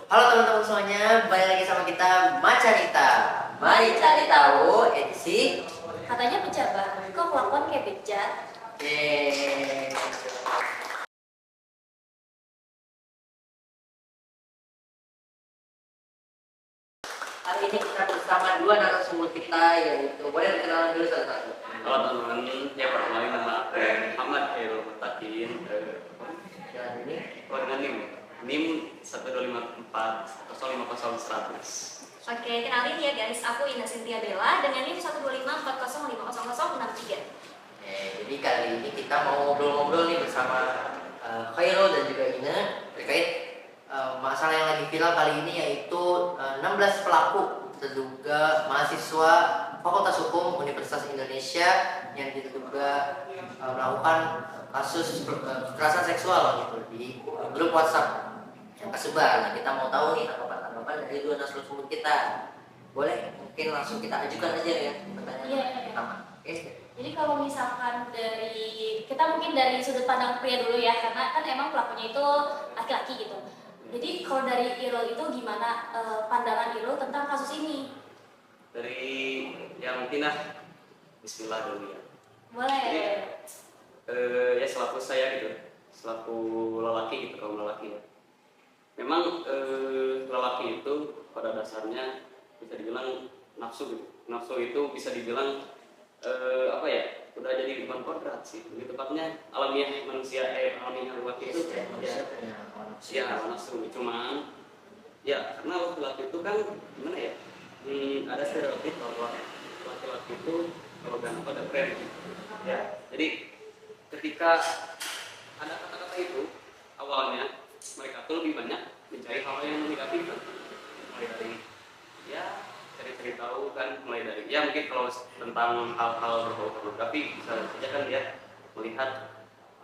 Halo teman-teman semuanya, kembali lagi sama kita Macanita. Mari cari tahu edisi Katanya pejabat, kok kelakuan kayak bejat? Yeay. Hari ini kita bersama dua narasumber kita, yaitu boleh dikenalkan dulu satu-satu. Halo teman-teman, ya perkenalkan nama aku Muhammad Khairul Mutakin. Dan ini Dengan NIM 12540500100. Oke, kenalin ya guys, aku Ina Cynthia Bella dengan NIM 12540500063. Jadi kali ini kita mau ngobrol-ngobrol nih bersama Khairul dan juga Ina terkait masalah yang lagi viral kali ini, yaitu 16 pelaku terduga mahasiswa Fakultas Hukum Universitas Indonesia yang diduga melakukan kasus kekerasan seksual gitu di grup WhatsApp yang tersebar. Nah, kita mau tahu nih tanggapan dari dua narasumber kita. Boleh mungkin langsung kita ajukan aja ya pertanyaan pertama. Oke. Jadi kalau misalkan kita mungkin dari sudut pandang pria dulu ya, karena kan emang pelakunya itu laki-laki gitu. Jadi kalau dari Irul itu gimana pandangan Irul tentang kasus ini? Dari yang Tina, Bismillah dulu ya. Boleh. Jadi, ya selaku saya gitu, selaku lelaki gitu, kaum lelaki ya. Memang lelaki itu pada dasarnya bisa dibilang nafsu gitu. Nafsu itu bisa dibilang apa ya, udah jadi bukan kodrat sih, lebih tepatnya alamiah manusia, alamiah lelaki itu ya nafsu. Cuman ya karena laki-laki itu kan gimana ya, ada stereotip bahwa laki-laki itu kalau gak ada keren ya. Jadi ketika ada kata-kata itu, awalnya mereka tuh lebih banyak mencari hal yang negatif kan, mulai dari ya cari-cari tahu kan, mulai dari ya mungkin kalau tentang hal-hal berbau pornografi bisa saja kan dia melihat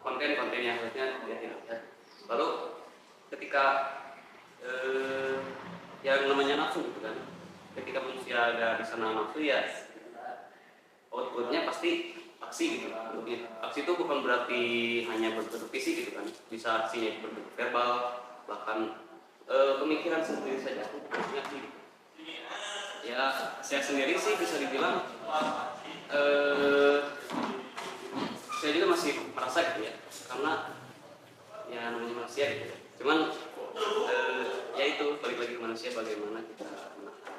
konten-konten yang harusnya dia tidak lihat. Lalu ketika yang namanya nafsu gitu kan, ketika manusia ada di sana nafsu ya outputnya pasti aksi gitu. Aksi itu bukan berarti hanya berbentuk fisik gitu kan, bisa aksinya berbentuk verbal, bahkan pemikiran sendiri saja aksi. Ya saya sendiri sih bisa dibilang saya juga masih merasa gitu ya, karena ya namanya manusia gitu. Cuman ya itu balik lagi ke manusia, bagaimana kita menahan.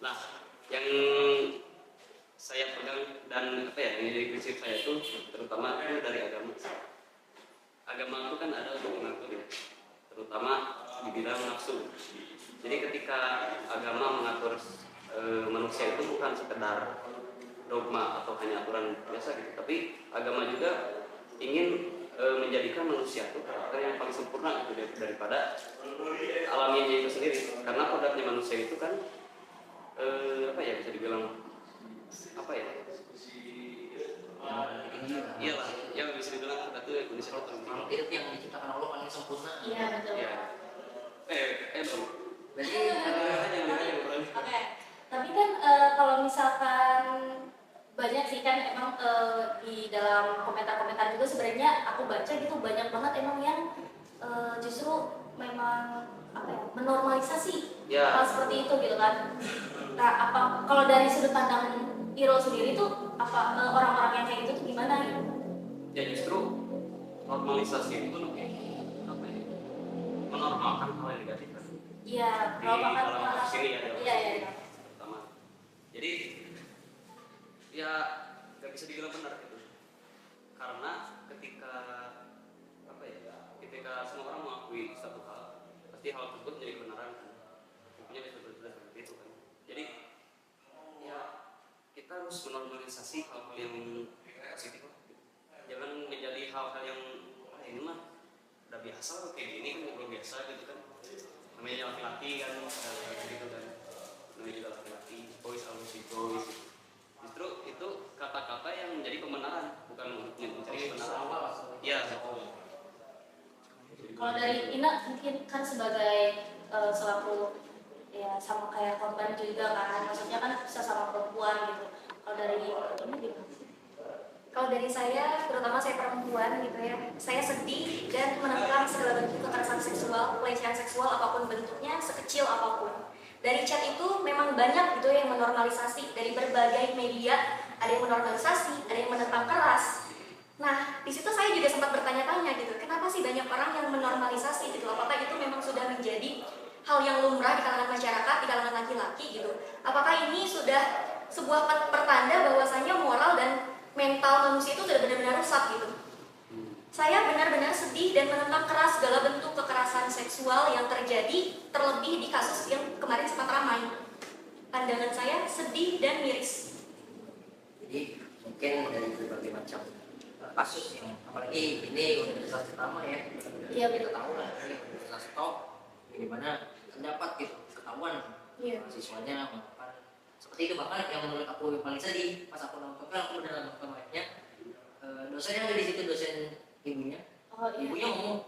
Nah, yang saya pegang dan apa ya, yang jadi prinsip saya itu terutama itu dari agama. Agama itu kan ada untuk mengatur ya, terutama di bidang nafsu. Jadi ketika agama mengatur manusia itu bukan sekedar dogma atau hanya aturan biasa gitu, tapi agama juga ingin menjadikan manusia itu karakter yang paling sempurna gitu daripada alamiahnya itu sendiri. Karena kodratnya manusia itu kan apa ya, bisa dibilang apa ya, iyalah yang bisa dibilang kita tuh Indonesia Itu yang diciptakan Allah paling sempurna. Iya betul. ya dong. Berarti Oke. Tapi kan kalau misalkan banyak sih kan emang di dalam komentar-komentar juga sebenarnya aku baca gitu banyak banget emang yang justru memang apa ya, menormalisasi hal seperti itu gitu kan. Nah, apa kalau dari sudut pandang Irul sendiri tuh apa orang-orang yang kayak gitu tuh gimana gitu? Ya justru normalisasi itu lebih apa ya, menormalkan hal yang negatif kan. Iya, Di kalau makan dalam sini ya, iya. pertama. Jadi ya nggak bisa dibilang benar gitu, karena ketika apa ya, ketika semua orang mengakui satu hal, pasti hal tersebut menjadi kebenaran kan. Hukumnya bisa berbeda seperti itu kan. Jadi ya kita harus menormalisasi hal-hal yang positif. Jangan menjadi hal-hal yang ini mah udah biasa loh, kayak gini kan ngobrol biasa gitu kan. Namanya laki-laki kan gitu kan. Namanya juga laki-laki, boys always be boys gitu. Justru itu kata-kata yang menjadi pembenaran, bukan mencari kebenaran. Iya. Kalau dari Ina mungkin kan sebagai selaku ya sama kayak korban juga kan, maksudnya kan sesama perempuan gitu. Kalau dari ini gimana? Kalau dari saya, terutama saya perempuan gitu ya, saya sedih dan menentang segala bentuk kekerasan seksual, pelecehan seksual apapun bentuknya, sekecil apapun. Dari chat itu memang banyak gitu yang menormalisasi dari berbagai media, ada yang menormalisasi, ada yang menentang keras. Nah, di situ saya juga sempat bertanya-tanya gitu, kenapa sih banyak orang yang menormalisasi gitu? Apakah itu memang sudah menjadi hal yang lumrah di kalangan masyarakat, di kalangan laki-laki gitu? Apakah ini sudah sebuah pertanda bahwasanya moral dan mental manusia itu sudah benar-benar rusak gitu? Saya benar-benar sedih dan menentang keras segala bentuk kekerasan seksual yang terjadi, terlebih di kasus yang kemarin sempat ramai. Pandangan saya sedih dan miris. Jadi mungkin dari berbagai macam kasus yang apalagi ini universitas pertama ya, Iya, kita betul. tahu lah ini universitas top bagaimana terdapat gitu ketahuan Iya. siswanya melakukan seperti itu. Bahkan yang menurut aku yang paling sedih pas aku nonton kan aku beneran nonton live-nya, dosen yang ada di situ, dosen ibunya, Oh iya. ibunya ngomong,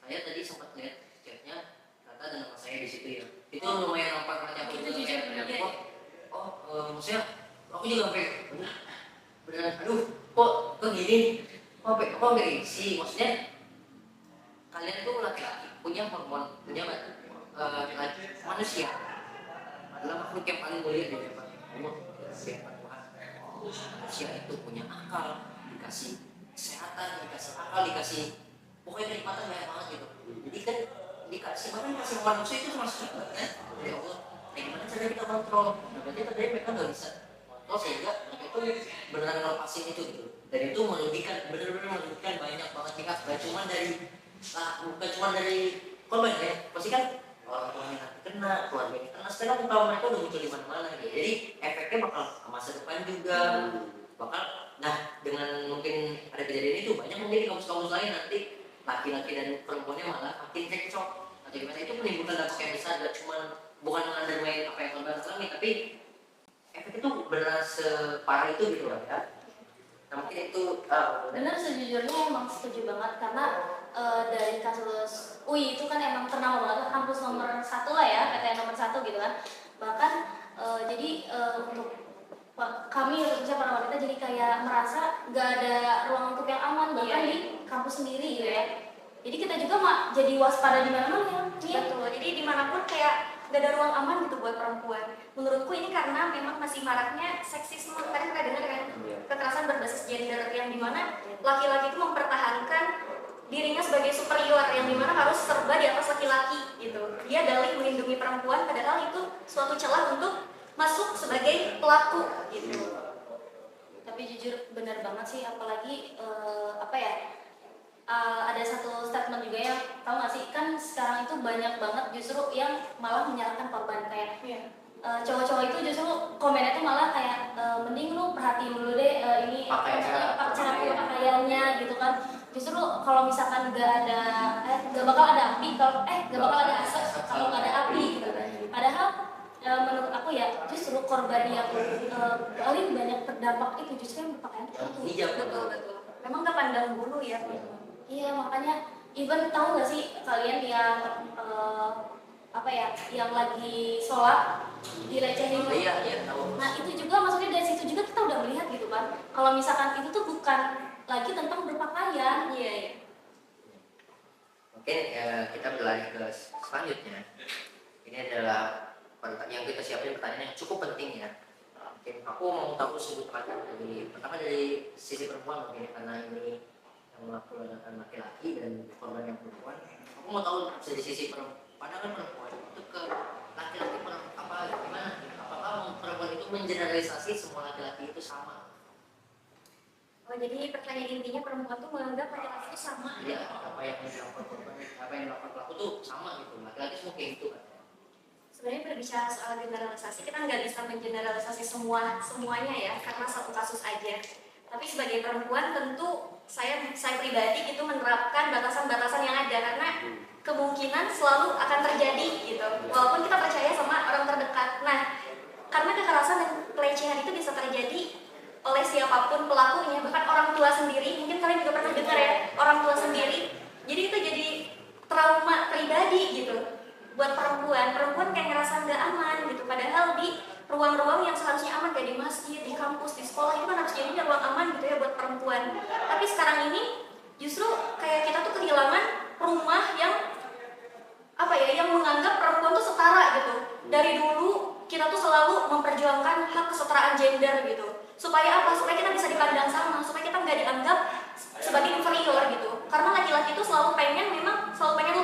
saya tadi sempat lihat chatnya kata ada nama saya di situ ya, itu lumayan nampak hati aku Itu juga jujur, kayak iya. maksudnya aku juga sampai beneran aduh kok gini, kok sampai isi, maksudnya kalian tuh laki-laki punya hormon, punya manusia adalah makhluk yang paling mulia di hadapan Allah, siapa Tuhan. Manusia itu punya akal, dikasih kesehatan, dikasih akal, dikasih pokoknya kenikmatan banyak banget gitu. Jadi kan dikasih manusia itu termasuk juga kan dari Allah. Nah gimana cara kita kontrol? Nah berarti tadi mereka nggak bisa kontrol sehingga mereka itu beneran ngelepasin itu gitu. Dan itu merugikan, benar-benar merugikan banyak banget pihak. Bukan cuma dari korban ya, pasti kan orang tuanya nanti kena, keluarganya kena. Sekarang muka mereka udah muncul di mana-mana gitu. Jadi efeknya bakal ke masa depan juga. Bakal, nah dengan mungkin ada kejadian itu banyak mungkin di kampus-kampus lain nanti laki-laki dan perempuannya malah makin cekcok atau gimana, itu menimbulkan dampak yang besar. Gak cuma bukan mengenai apa yang korban alami, tapi efek itu benar separah itu gitu lah ya. Nah mungkin itu Benar, sejujurnya emang setuju banget karena dari kasus UI itu kan emang ternama banget, kampus nomor 1 lah ya, PTN nomor 1 gitu kan. Bahkan jadi untuk kami khususnya para wanita jadi kayak merasa nggak ada ruang untuk yang aman bahkan di kampus sendiri gitu ya. Jadi kita juga jadi waspada di mana-mana ya. Betul. Jadi dimanapun kayak nggak ada ruang aman gitu buat perempuan. Menurutku ini karena memang masih maraknya seksisme. Tadi kita dengar kan kekerasan berbasis gender yang dimana laki-laki itu mempertahankan dirinya sebagai superior yang dimana harus serba di atas laki-laki gitu. Dia dalih melindungi perempuan padahal itu suatu celah untuk masuk sebagai pelaku gitu. Tapi jujur benar banget sih, apalagi ada satu statement juga yang tahu nggak sih, kan sekarang itu banyak banget justru yang malah menyalahkan korban kayak cowok-cowok itu justru komennya tuh malah kayak mending lu perhatiin dulu deh ini cara pakaiannya gitu kan. Justru kalau misalkan nggak bakal ada api kalau nggak bakal ada asap kalau nggak ada api gitu. Padahal menurut aku ya justru korban yang paling banyak terdampak itu justru yang berpakaian tertutup. Betul. Memang nggak pandang bulu ya. Iya, makanya even tahu nggak sih kalian yang yang lagi sholat dilecehin. Iya tahu. Nah itu juga maksudnya dari situ juga kita udah melihat gitu kan. Kalau misalkan itu tuh bukan lagi tentang berpakaian. Iya. Mungkin kita berlari ke selanjutnya. Ini adalah yang kita siapin pertanyaan yang cukup penting ya. Mungkin aku mau tahu sudut pandang pertama dari sisi perempuan mungkin karena ini yang melakukan laki-laki dan korban yang perempuan. Aku mau tahu dari sisi pandangan perempuan itu ke laki-laki gimana? Apakah perempuan itu mengeneralisasi semua laki-laki itu sama? Oh jadi pertanyaan intinya perempuan tuh menganggap laki-laki itu sama. Iya, apa yang dilakukan korban, apa yang dilakukan pelaku tuh sama gitu. Laki-laki semua kayak gitu kan. Sebenarnya berbicara soal generalisasi, kita nggak bisa mengeneralisasi semuanya ya, karena satu kasus aja. Tapi sebagai perempuan tentu saya pribadi itu menerapkan batasan-batasan yang ada karena kemungkinan selalu akan terjadi gitu. Walaupun kita percaya sama orang terdekat. Nah, karena kekerasan dan pelecehan itu bisa terjadi oleh siapapun pelakunya, bahkan orang tua sendiri. Mungkin kalian juga pernah dengar ya, orang tua sendiri. Jadi itu jadi trauma pribadi gitu. buat perempuan kayak ngerasa nggak aman gitu, padahal di ruang-ruang yang seharusnya aman kayak di masjid, di kampus, di sekolah itu kan harus jadinya ruang aman gitu ya buat perempuan. Tapi sekarang ini justru kayak kita tuh kehilangan rumah yang apa ya, yang menganggap perempuan tuh setara gitu. Dari dulu kita tuh selalu memperjuangkan hak kesetaraan gender gitu. Supaya apa? Supaya kita bisa dipandang sama, supaya kita nggak dianggap sebagai inferior gitu. Karena laki-laki itu selalu pengen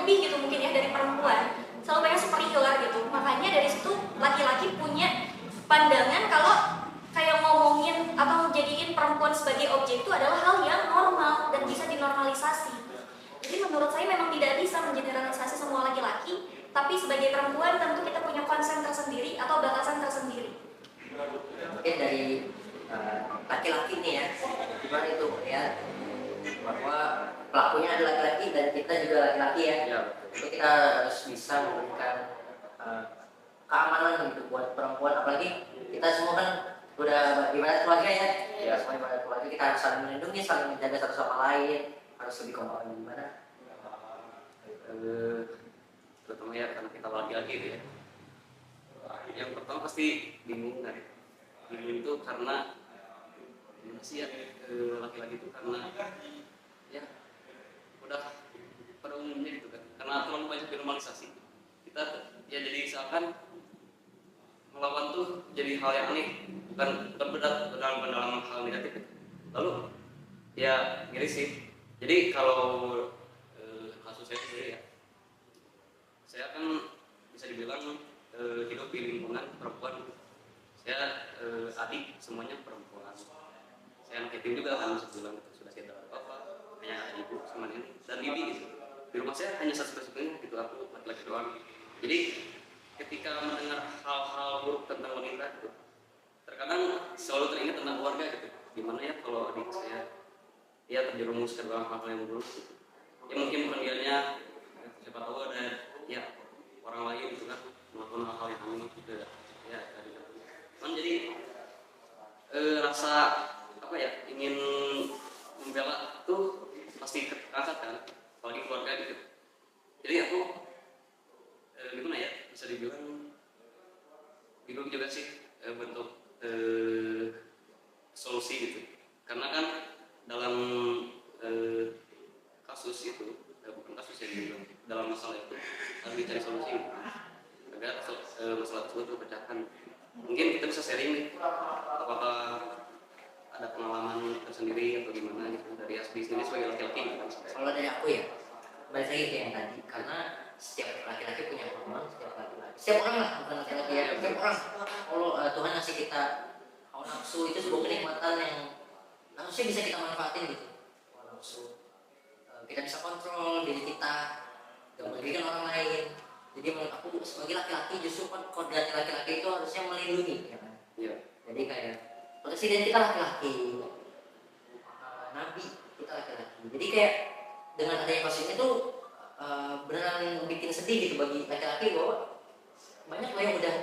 lebih gitu mungkin ya dari perempuan. Selalu pengen superior gitu. Makanya dari situ laki-laki punya pandangan kalau kayak ngomongin atau jadiin perempuan sebagai objek itu adalah hal yang normal dan bisa dinormalisasi. Jadi menurut saya memang tidak bisa mengeneralisasi semua laki-laki, tapi sebagai perempuan tentu kita punya konsen tersendiri atau batasan tersendiri. Mungkin dari laki-laki nih ya, gimana itu ya, bahwa pelakunya adalah laki-laki dan kita juga laki-laki ya. Jadi kita harus bisa memberikan keamanan gitu buat perempuan, apalagi kita semua kan udah ibarat keluarga ya. Kita semua ibarat keluarga, kita harus saling melindungi, saling menjaga satu sama lain, harus lebih kompak gimana? Terutama ya karena kita laki-laki gitu ya. Yang pertama pasti bingung kan. Bingung itu karena gimana sih ya, laki-laki itu karena ya udah pada umumnya gitu kan. Karena terlalu banyak dinormalisasi. Kita ya jadi misalkan melawan tuh jadi hal yang aneh, bukan dalam hal negatif. Lalu ya gini sih. Jadi kalau kasus saya sendiri ya, saya kan bisa dibilang hidup di lingkungan perempuan. Saya adik semuanya perempuan. Saya anak yatim juga kan, bisa bilang sudah tidak ada apa, hanya ibu sama nenek dan bibi gitu. Di rumah saya hanya satu-satunya gitu, aku laki-laki doang. Jadi ketika mendengar hal-hal buruk tentang wanita gitu, terkadang selalu teringat tentang keluarga gitu. Gimana ya kalau adik saya dia terjerumus ke dalam hal yang buruk gitu. Ya mungkin bukan dianya, siapa tahu ada ya orang lain gitu kan melakukan hal-hal yang aneh gitu ya. Cuman jadi rasa apa ya, ingin membela tuh pasti terangkat kan, apalagi keluarga gitu. Jadi aku gimana ya, bisa dibilang bingung juga sih bentuk solusi gitu. Karena kan dalam kasus itu, bukan kasus yang dibilang, dalam masalah itu harus dicari solusi gitu, agar masalah tersebut terpecahkan. Mungkin kita bisa sharing nih, apakah ada pengalaman tersendiri atau gimana gitu dari Asbi sendiri sebagai laki-laki gitu. Kalau dari aku ya, balik lagi ke yang tadi, karena setiap laki-laki punya hormon, setiap orang lah, bukan laki-laki ya, setiap orang. Kalau Tuhan ngasih kita hawa nafsu, itu sebuah kenikmatan yang harusnya bisa kita manfaatin gitu. Hawa nafsu, kita bisa kontrol diri kita, gak merugikan orang lain. Jadi menurut aku sebagai laki-laki justru kan kodratnya laki-laki itu harusnya melindungi, ya kan? Iya. Jadi kayak presiden kita laki-laki, nabi kita laki-laki. Jadi kayak dengan adanya kasus itu beneran bikin sedih gitu bagi laki-laki, bahwa banyak loh yang udah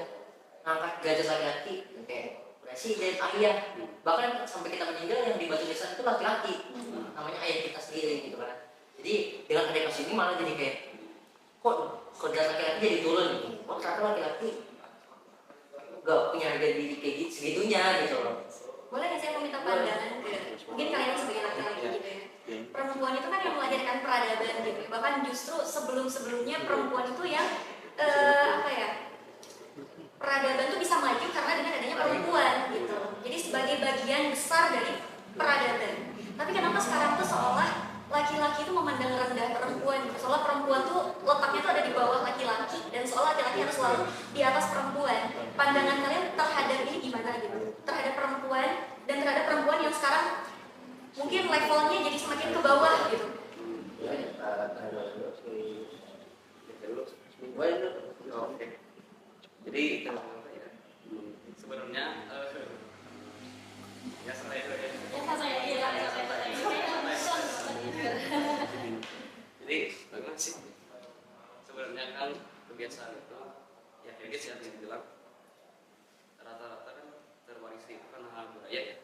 ngangkat derajat laki-laki, kayak presiden, ayah, bahkan sampai kita meninggal yang di batu nisan itu laki-laki, namanya ayah kita sendiri gitu kan. Jadi dengan adanya kasus ini malah jadi kayak kok kodrat laki-laki jadi turun gitu. Kok ternyata laki-laki gak punya harga diri kayak gitu, segitunya gitu loh. Boleh nggak saya meminta pandangan ke mungkin kalian sebagai laki-laki gitu ya. Perempuan itu kan yang melahirkan peradaban gitu. Bahkan justru sebelum-sebelumnya perempuan itu yang apa ya? Peradaban itu bisa maju karena dengan adanya perempuan gitu. Jadi sebagai bagian besar dari peradaban. Tapi kenapa sekarang tuh seolah laki-laki itu memandang rendah perempuan gitu. Seolah perempuan tuh letaknya tuh ada di bawah laki-laki dan seolah laki-laki harus selalu di atas perempuan. Pandangan kalian terhadap ini gimana gitu? Terhadap perempuan dan terhadap perempuan yang sekarang mungkin levelnya jadi semakin ke bawah gitu. Oke. Jadi sebenarnya ya santai aja ya. Jadi bagaimana sih sebenarnya kan kebiasaan itu ya kayak gitu ya yang bilang rata-rata kan terwarisi itu kan hal budaya ya.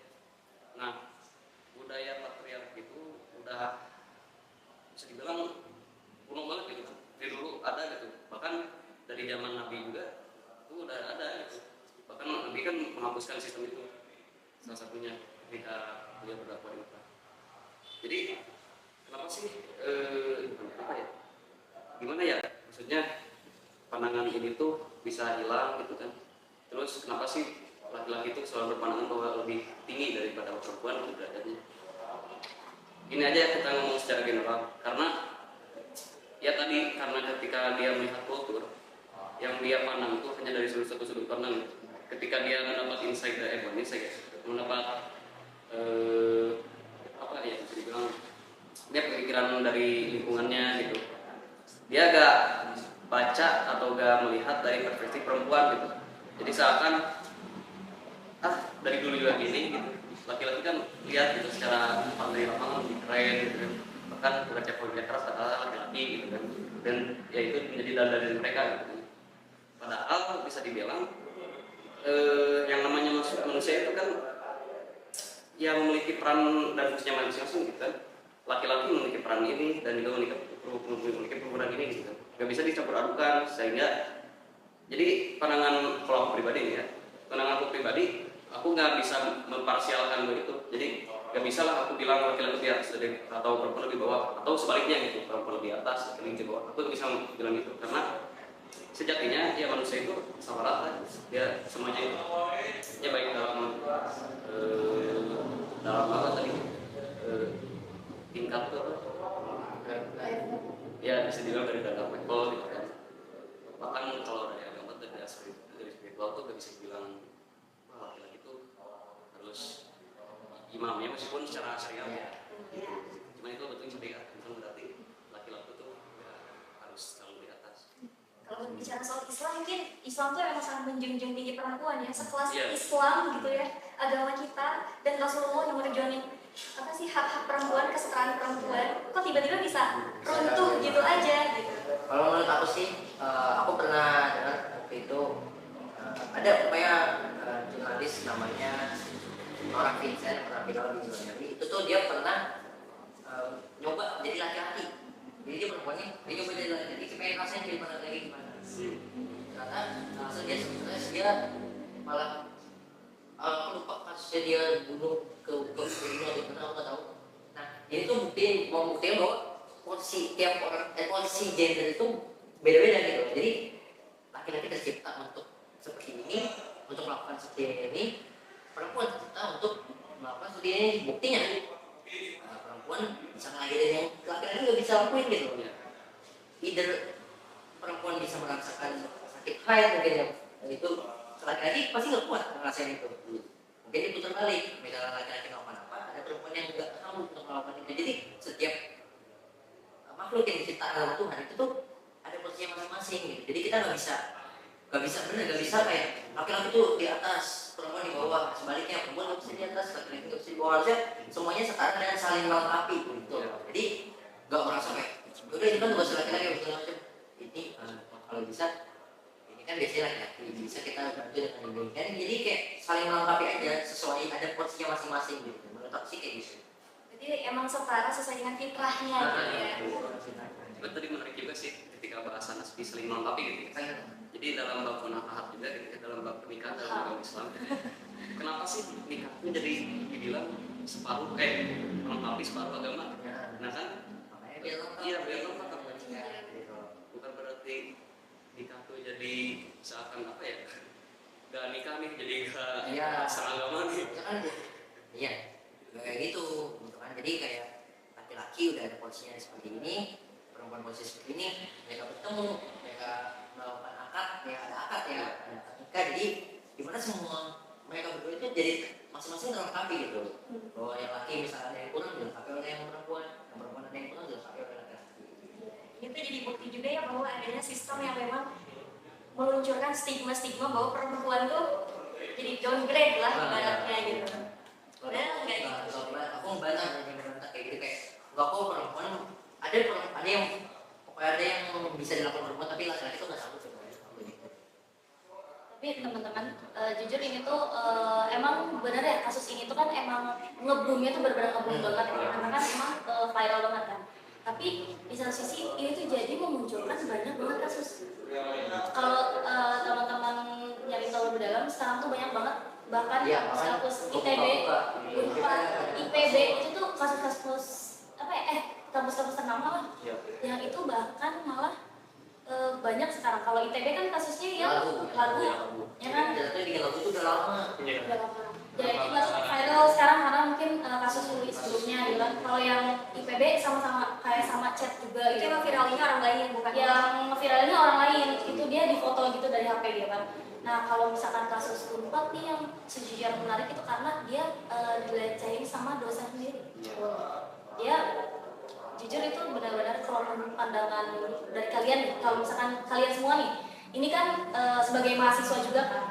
Nah budaya patriarki itu udah bisa dibilang kuno banget gitu. Dari dulu ada gitu, bahkan dari zaman Nabi juga itu udah ada gitu. Bahkan Nabi kan menghapuskan sistem itu salah satunya ketika dia berdakwah di Mekah. Jadi kenapa sih apa ya, gimana ya, maksudnya pandangan ini tuh bisa hilang gitu kan. Terus kenapa sih laki-laki itu selalu berpandangan bahwa lebih tinggi daripada perempuan derajatnya. Ini aja kita ngomong secara general, karena ya tadi, karena ketika dia melihat kultur yang dia pandang itu hanya dari satu sudut pandang. Ketika dia mendapat insight dari mendapat apa ya, bisa dibilang dia pemikiran dari lingkungannya gitu, dia gak baca atau gak melihat dari perspektif perempuan gitu. Jadi seakan dari dulu juga gini gitu, laki-laki kan lihat gitu secara dari lapangan lebih keren gitu kan, bahkan kerja keras adalah laki-laki gitu kan, dan ya itu menjadi dandan mereka gitu kan. Padahal bisa dibilang yang namanya manusia itu kan ya memiliki peran dan fungsinya masing-masing gitu kan. Laki-laki memiliki peran ini dan juga memiliki peran ini gitu kan, gak bisa dicampur adukan. Sehingga jadi pandangan, kalau aku pribadi nih ya, pandangan aku pribadi, aku nggak bisa memparsialkan begitu. Jadi nggak bisa lah aku bilang laki-laki lebih atas atau perempuan lebih bawah, atau sebaliknya gitu, perempuan lebih atas laki-laki lebih bawah. Aku nggak bisa bilang gitu, karena sejatinya ya manusia itu sama rata, dia semuanya itu ya, baik dalam apa tadi tingkat tuh ya, bisa dibilang dari dalam level gitu kan. Bahkan kalau dari agama dari spiritual tuh gak bisa bilang laki-laki itu harus imamnya meskipun secara syariat ya gitu. Cuma itu betul syariat, bukan berarti laki-laki tuh ya harus selalu di atas. Kalau bicara soal Islam, mungkin Islam tuh emang sangat menjunjung tinggi perempuan ya, sekelas Yeah. Islam gitu ya, agama kita, dan Rasulullah yang merjuangin apa sih hak-hak perempuan, kesetaraan perempuan, kok tiba-tiba bisa runtuh gitu aja gitu. Kalau menurut aku sih, aku pernah dengar waktu itu ada upaya jurnalis namanya Nora Vincent, pernah viral di luar negeri. Itu tuh dia pernah nyoba jadi laki-laki. Jadi dia perempuannya, dia nyoba jadi laki-laki, pengen rasanya jadi laki-laki gimana? Karena langsung dia sebenarnya dia malah aku lupa kasusnya dia bunuh ke istrinya atau gimana, aku nggak tahu. Nah ini tuh membuktikan bahwa posisi tiap orang, posisi gender itu beda-beda gitu. Jadi laki-laki tercipta untuk seperti ini, untuk melakukan seperti ini. Perempuan tercipta untuk melakukan seperti ini. Buktinya perempuan bisa ngelahirin yang laki-laki nggak bisa lakuin gitu. Either perempuan bisa merasakan sakit haid mungkin ya, itu laki-laki pasti nggak kuat ngerasain itu. Mungkin itu terbalik, misalnya laki-laki melakukan apa, ada perempuan yang nggak tahu untuk melakukan itu. Jadi setiap makhluk yang diciptakan oleh Tuhan itu tuh ada posisinya masing-masing gitu. Jadi kita nggak bisa kayak laki-laki tuh di atas, perempuan di bawah. Sebaliknya perempuan nggak bisa di atas, laki-laki nggak bisa di bawah. Harusnya semuanya setara dan saling melengkapi gitu. Jadi nggak merasa kayak udah ini kan tugas laki-laki segala macam. Ini kalau bisa ini kan biasanya laki-laki bisa kita bantu dengan ini kan. Jadi kayak saling melengkapi aja, sesuai ada posisinya masing-masing gitu. Menurut aku sih kayak gitu. Jadi emang setara sesuai dengan fitrahnya gitu ya. Juga tadi menarik juga sih ketika bahasan nasbi saling melengkapi gitu. Jadi dalam bab munakahat juga, ketika dalam bab pernikahan dalam agama Islam, kenapa sih nikah itu jadi dibilang separuh melengkapi separuh agama? Nah kan, iya biar lengkap. Bukan berarti nikah itu jadi seakan apa ya? Gak nikah nih, jadi gak seragama nih. Iya, kayak gitu kan. Jadi kayak laki-laki udah ada posisinya seperti ini, perempuan posisi seperti ini, mereka bertemu, mereka melakukan akad, ya ada akad ya, ada akad nikah. Jadi gimana semua mereka berdua itu jadi masing-masing melengkapi gitu. Bahwa yang laki misalnya ada yang kurang dilengkapi oleh yang perempuan ada yang kurang dilengkapi oleh laki-laki. Itu jadi bukti juga ya bahwa adanya sistem yang memang meluncurkan stigma-stigma bahwa perempuan tuh jadi downgrade lah ibaratnya gitu. Padahal enggak gitu. Aku ngebantah kayak gitu, kayak nggak kok perempuan ada yang pokoknya ada yang bisa dilakukan perempuan tapi laki-laki itu nggak sanggup. Tapi teman-teman, jujur ini tuh emang benar ya, kasus ini tuh kan emang nge-boomnya tuh benar-benar nge-boom banget ya, karena kan emang viral banget kan. Tapi di satu sisi ini tuh jadi memunculkan banyak banget kasus. Kalau tuh banyak banget, bahkan Iya, kampus ITB, Unpad, IPB itu tuh kasus-kasus apa ya, kampus-kampus ternama lah, Iya. yang itu bahkan malah banyak sekarang. Kalau ITB kan kasusnya yang lagu, ya kan? Jatuhnya bikin lagu itu udah lama. Iya. Udah lama. Jadi itu masuk viral sekarang karena mungkin kasus Uli sebelumnya gitu kan. Kalau yang IPB sama-sama kayak sama chat juga Itu gitu. yang viralinnya orang lain bukan Yang ngeviralinnya orang lain, itu dia difoto gitu dari HP dia kan. Nah kalau misalkan kasus Unpad nih yang sejujurnya menarik itu karena dia dilecehin sama dosen sendiri. Dia jujur itu benar-benar kalau menurut pandangan dari kalian nih, kalau misalkan kalian semua nih, ini kan sebagai mahasiswa juga kan,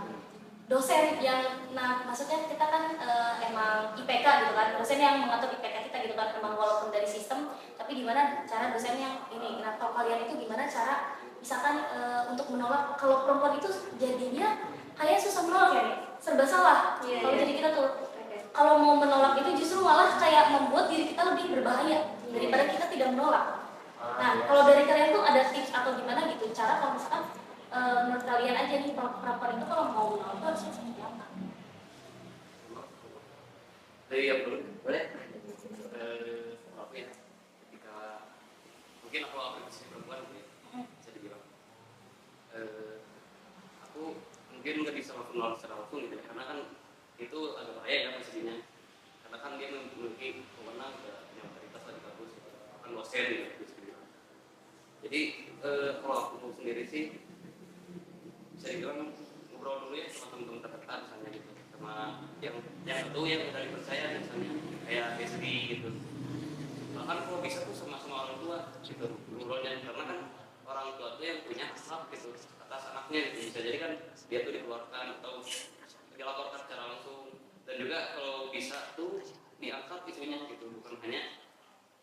dosen yang, nah maksudnya kita kan emang IPK gitu kan, dosen yang mengatur IPK kita gitu kan, emang walaupun dari sistem, tapi gimana cara dosen yang ini, nah kalau kalian itu gimana cara, misalkan untuk menolak, kalau perempuan itu jadinya kayak susah menolak ya nih, serba salah, kalau jadi kita tuh, kalau mau menolak itu justru malah kayak membuat diri kita lebih berbahaya daripada kita tidak menolak. Nah, kalau dari kalian tuh ada tips atau gimana gitu cara kalau misalkan menurut kalian aja nih perempuan itu kalau mau menolak itu harusnya seperti apa? Jadi yang dulu Boleh? apa ya? Ketika mungkin aku apresiasi perempuan gitu ya, bisa dibilang. Aku mungkin nggak bisa menolak secara langsung gitu ya, karena kan itu agak bahaya ya posisinya. Karena kan dia memiliki wewenang punya otoritas di kampus, kan dosen gitu bisa dibilang. Jadi kalau aku sendiri sih bisa dibilang ngobrol dulu ya sama teman-teman terdekat misalnya gitu, sama yang satu yang udah dipercaya misalnya kayak Besti gitu. Bahkan kalau bisa tuh sama orang tua gitu ngobrolnya, karena kan orang tua tuh yang punya hak gitu atas anaknya gitu. Bisa jadi kan dia tuh dikeluarkan atau dilaporkan secara langsung, dan juga kalau bisa tuh diangkat isunya gitu, bukan hanya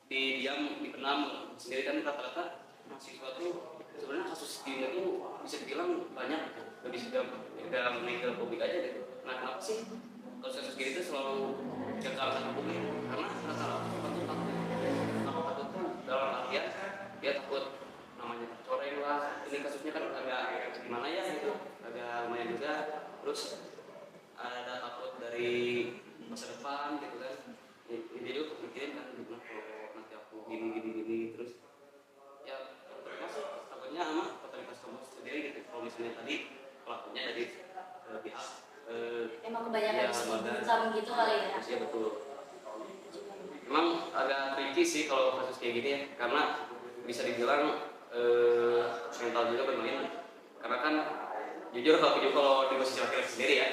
diam dipendam sendiri. Kan rata-rata mahasiswa tuh sebenarnya kasus ini tuh bisa dibilang banyak, lebih sudah meninggal publik aja gitu. Nah kenapa sih kasus gini tuh selalu diangkat ke publik? Karena rata-rata takut tuh dalam artian dia takut namanya tercoreng lah. Ini kasusnya kan agak gimana ya gitu, agak lumayan juga. Terus ada takut dari masa depan gitu kan. Jadi aku pikirin kan gimana kalau nanti aku gini terus ya masuk takutnya sama otoritas kampus sendiri gitu. Kalau misalnya tadi pelakunya dari pihak Emang kebanyakan ya, disebutkan gitu kali ya? iya betul. Memang agak tricky sih kalau kasus kayak gini ya, karena bisa dibilang mental juga bermain. Karena kan jujur kalau di posisi laki-laki sendiri ya,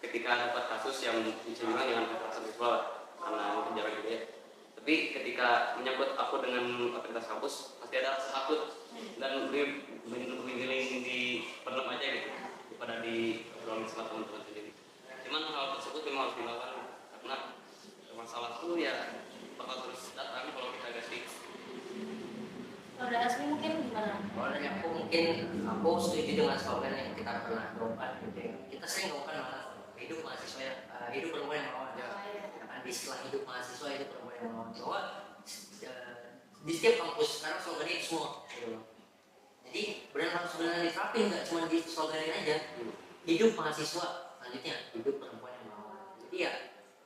ketika dapat kasus yang bisa dibilang dengan kekerasan seksual karena penjara gitu ya, tapi ketika menyangkut aku dengan otoritas kampus pasti ada rasa takut dan lebih memilih di pendam aja gitu daripada di obrolan sama teman-teman sendiri. Cuman hal tersebut memang harus dilawan, karena masalah itu ya bakal terus datang kalau kita gak sih. Kalau dari Asmi mungkin gimana? Kalau dari aku mungkin aku setuju dengan slogan yang kita pernah gaungkan gitu ya. Kita sering gaungkan malah hidup mahasiswa ya, hidup perempuan yang melawan ya. Kan di istilah hidup mahasiswa itu perempuan yang melawan. Bahwa di setiap kampus sekarang slogannya itu semua gitu loh. Jadi benar-benar diterapin, nggak cuma di sloganin aja. Hidup mahasiswa, selanjutnya hidup perempuan yang melawan. Jadi ya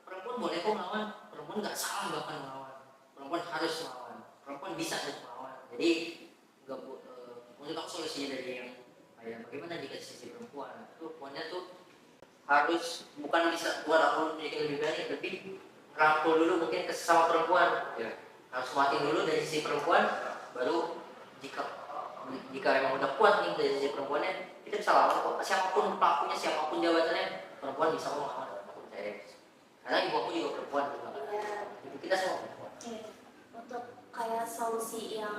perempuan boleh kok melawan, perempuan nggak salah bahkan melawan. Perempuan harus melawan, perempuan bisa untuk melawan. Jadi nggak menurut aku solusinya dari yang kayak bagaimana jika sisi perempuan itu perempuannya tuh harus bukan bisa buat aku menjadi lebih berani, lebih merangkul dulu mungkin ke sesama perempuan ya. Harus kuatin dulu dari sisi perempuan, baru jika emang udah kuat nih dari sisi perempuannya, kita bisa lawan kok. Siapapun pelakunya, siapapun jabatannya, perempuan bisa melawan. Aku percaya. Karena ibu aku juga perempuan juga. Ibu kita semua perempuan. Untuk kayak solusi yang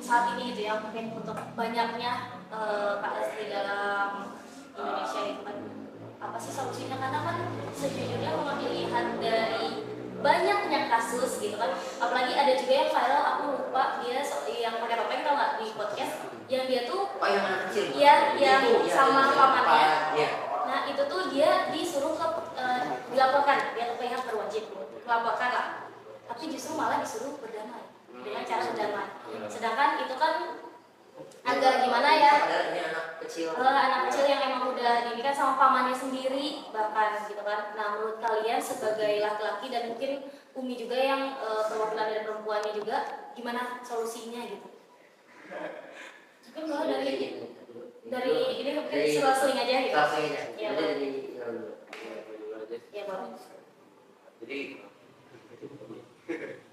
saat ini gitu ya, mungkin untuk banyaknya KS di dalam Indonesia itu kan, apa sih solusinya? Karena kan sejujurnya kalau dilihat dari banyaknya kasus gitu kan, apalagi ada juga yang viral, aku lupa dia yang pakai topeng tau nggak di podcast, yang dia tuh yang anak kecil, iya yang sama pamannya, ya. Nah itu tuh dia disuruh ke dilaporkan, dia ke pihak berwajib melaporkan lah, tapi justru malah disuruh berdamai dengan cara berdamai. Sedangkan itu kan agak gimana ya? Padahal ini anak kecil. Anak kecil yang emang udah ini kan sama pamannya sendiri bahkan gitu kan. Nah menurut kalian sebagai laki-laki dan mungkin Umi juga yang perwakilan dari perempuannya juga, gimana solusinya gitu? Mungkin kalau dari ini mungkin seling aja gitu. Seling aja. Ya, Jadi ya boleh. Jadi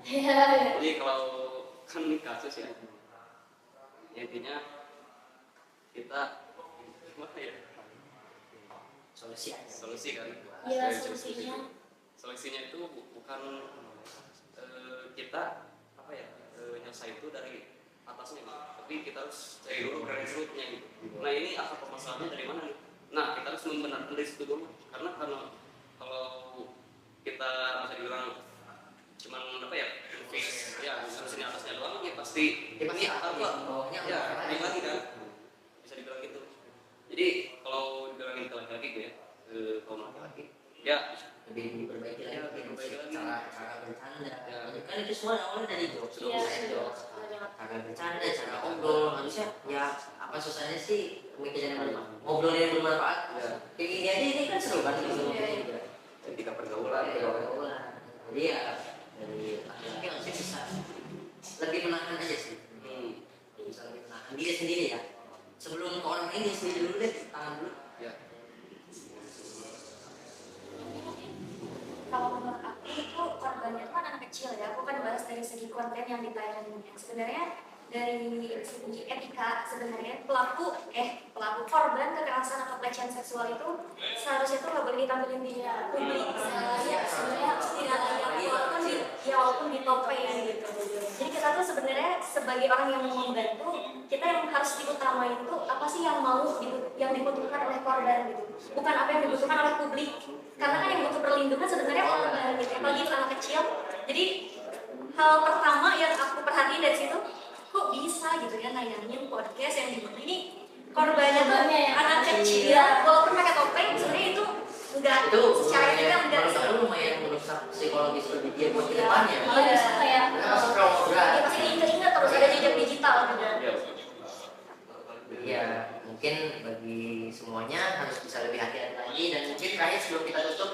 Iya. jadi kalau kan ini kasus ya, intinya kita gimana ya, solusi kan. Iya solusinya. Solusinya itu bukan kita apa ya, nyelesain itu dari atasnya gitu. Tapi kita harus cari dulu grassroots-nya gitu. Nah ini akar permasalahannya dari mana nih? Nah kita harus membenarkan dari situ dulu, karena kalau kita bisa dibilang cuman apa ya, ya harusnya atasnya doang ya pasti ini akar kok bawahnya ya naik lagi kan, bisa dibilang gitu. Jadi kalau dibilangin ke laki-laki gue ya, kaum laki-laki ya lebih diperbaiki lagi, Ya, diperbaiki lagi. cara bercanda. Ya. Kan itu semua awalnya dari jokes, Iya, jokes. Cara bercanda, cara ngobrol, harusnya ya apa susahnya sih mikir yang ngobrol yang bermanfaat. Ya. Kayak gini aja ini kan seru kan gitu. Iya. ketika pergaulan Jadi ya dari laki-laki harusnya bisa lebih menahan aja sih. Bisa lebih menahan diri sendiri ya. Sebelum ke orang lain dia sendiri dulu deh, tahan dulu. ya. Kalau menurut aku itu korbannya itu kan anak kecil ya. Aku kan bahas dari segi konten yang ditayanginnya. Sebenarnya dari segi etika sebenarnya pelaku korban kekerasan atau pelecehan seksual itu seharusnya itu nggak boleh ditampilin di publik. Sebenarnya harus walaupun ditopeng gitu. Jadi kita tuh sebenarnya sebagai orang yang mau membantu, kita yang harus diutamain itu apa sih yang dibutuhkan oleh korban gitu. Bukan apa yang dibutuhkan oleh publik. Karena kan yang butuh perlindungan sebenarnya korban gitu. Apalagi itu anak kecil. Jadi hal pertama yang aku perhatiin dari situ, kok bisa gitu ya nayangin podcast yang dimana ini korbannya tuh anak kecil ya, walaupun pakai topeng sebenarnya itu enggak Itu secara etika enggak menurut aku lumayan merusak psikologis dia buat kedepannya. malah bisa kayak Masuk trauma berat. dia pasti ingat terus ada jejak digital juga. Ya mungkin bagi semuanya harus bisa lebih hati-hati lagi, dan mungkin terakhir sebelum kita tutup,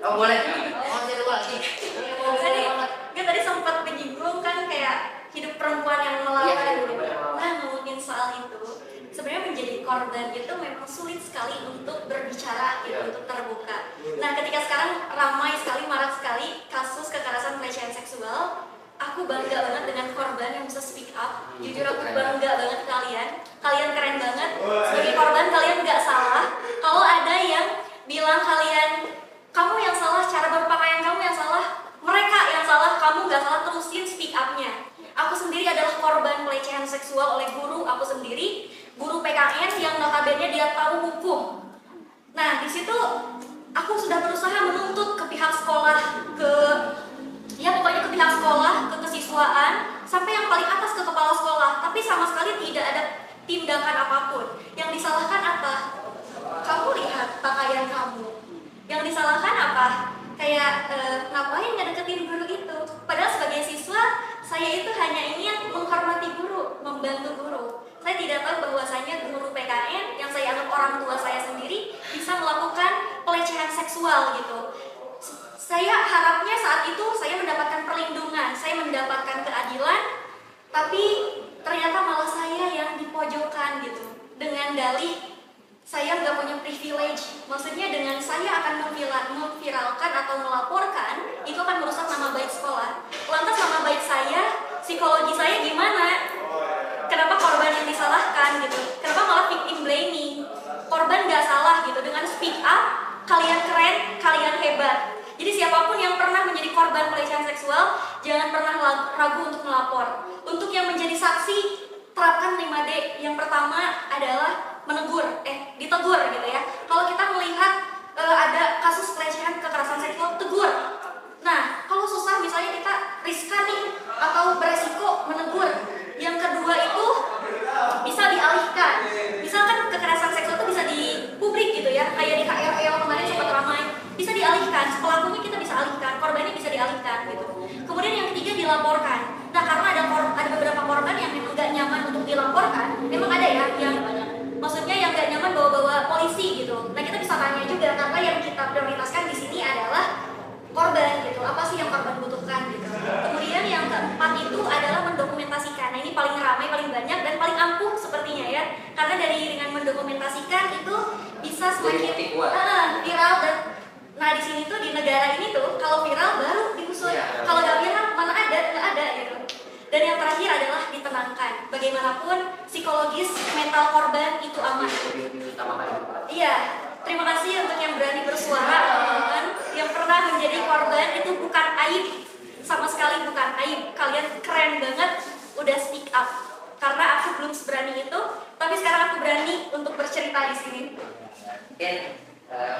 oh boleh, oh saya lupa lagi. Tadi sempat menyinggung kan kayak hidup perempuan yang melawan gitu. Nah ngomongin soal itu, sebenarnya menjadi korban itu memang sulit sekali untuk berbicara gitu, untuk terbuka. Nah ketika sekarang ramai sekali, marak sekali kasus kekerasan pelecehan seksual, aku bangga banget dengan korban yang bisa speak up. Jujur aku bangga banget kalian keren banget. Sebagai korban kalian nggak salah. Kalau ada yang bilang kamu yang salah, cara berpakaian kamu yang salah, mereka yang salah, kamu nggak salah, terusin speak up-nya. Aku sendiri adalah korban pelecehan seksual oleh guru aku sendiri, guru PKN yang notabene dia tahu hukum. Nah di situ aku sudah berusaha menuntut ke pihak sekolah, pokoknya ke pihak sekolah, ke kesiswaan, sampai yang paling atas ke kepala sekolah, tapi sama sekali tidak ada tindakan apapun. Yang disalahkan apa? Kamu lihat pakaian kamu. Yang disalahkan apa? Kayak ngapain ngedeketin guru itu? Padahal sebagai siswa, saya itu hanya ingin menghormati guru, membantu guru. Saya tidak tahu bahwasanya guru PKN yang saya anggap orang tua saya sendiri bisa melakukan pelecehan seksual gitu. Saya harapnya saat itu saya mendapatkan perlindungan, saya mendapatkan keadilan, tapi ternyata malah saya yang dipojokkan gitu. Dengan dalih saya nggak punya privilege, maksudnya dengan saya akan memviralkan atau melaporkan, itu akan merusak nama baik sekolah. Lantas nama baik saya, psikologi saya gimana? Kenapa korban yang disalahkan gitu? Kenapa malah victim blaming? Korban nggak salah gitu, dengan speak up, kalian keren, kalian hebat. Jadi siapapun yang pernah menjadi korban pelecehan seksual, jangan pernah ragu untuk melapor. Untuk yang menjadi saksi, terapkan 5D. Yang pertama adalah ditegur gitu ya. Kalau kita melihat ada kasus pelecehan kekerasan seksual, tegur. Nah, kalau susah misalnya kita riskan nih atau beresiko menegur. Yang kedua itu bisa dialihkan. Misalkan kekerasan seksual itu bisa di publik gitu ya, kayak di KRL kemarin sempat ramai. Bisa dialihkan, pelakunya kita bisa alihkan, korbannya bisa dialihkan gitu. Kemudian yang ketiga dilaporkan. Nah karena ada beberapa korban yang memang gak nyaman untuk dilaporkan, memang ada ya yang maksudnya yang diimplementasikan itu bisa Jadi semakin bukti kuat. viral. Dan nah di sini tuh, di negara ini tuh, kalau viral baru diusut, Iya. kalau nggak viral mana ada, nggak ada gitu. Dan yang terakhir adalah ditenangkan. Bagaimanapun psikologis mental korban itu aman. Diutamakan juga. Iya, terima kasih untuk yang berani bersuara, teman-teman. Yang pernah menjadi korban itu bukan aib, sama sekali bukan aib. Kalian keren banget, udah speak up. Karena aku belum seberani itu, tapi sekarang aku berani untuk bercerita di sini. Mungkin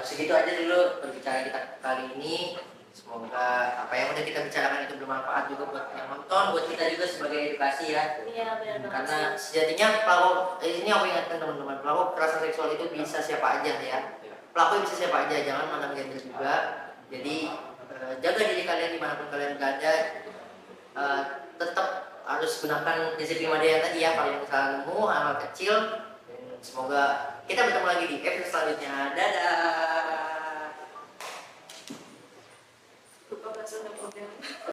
segitu aja dulu perbicaraan kita kali ini. Semoga apa yang udah kita bicarakan itu bermanfaat juga buat yang nonton, buat kita juga sebagai edukasi ya. Iya benar banget. Karena sejatinya pelaku ini aku ingatkan teman-teman, pelaku kekerasan seksual itu bisa siapa aja ya. Pelaku bisa siapa aja, jangan mandang gender juga. Jadi jaga diri kalian dimanapun kalian berada. Tetap harus gunakan prinsip 5D yang tadi ya. Kalau misalnya nemu hal kecil, dan semoga kita bertemu lagi di episode selanjutnya. Dadah. Lupa bahasa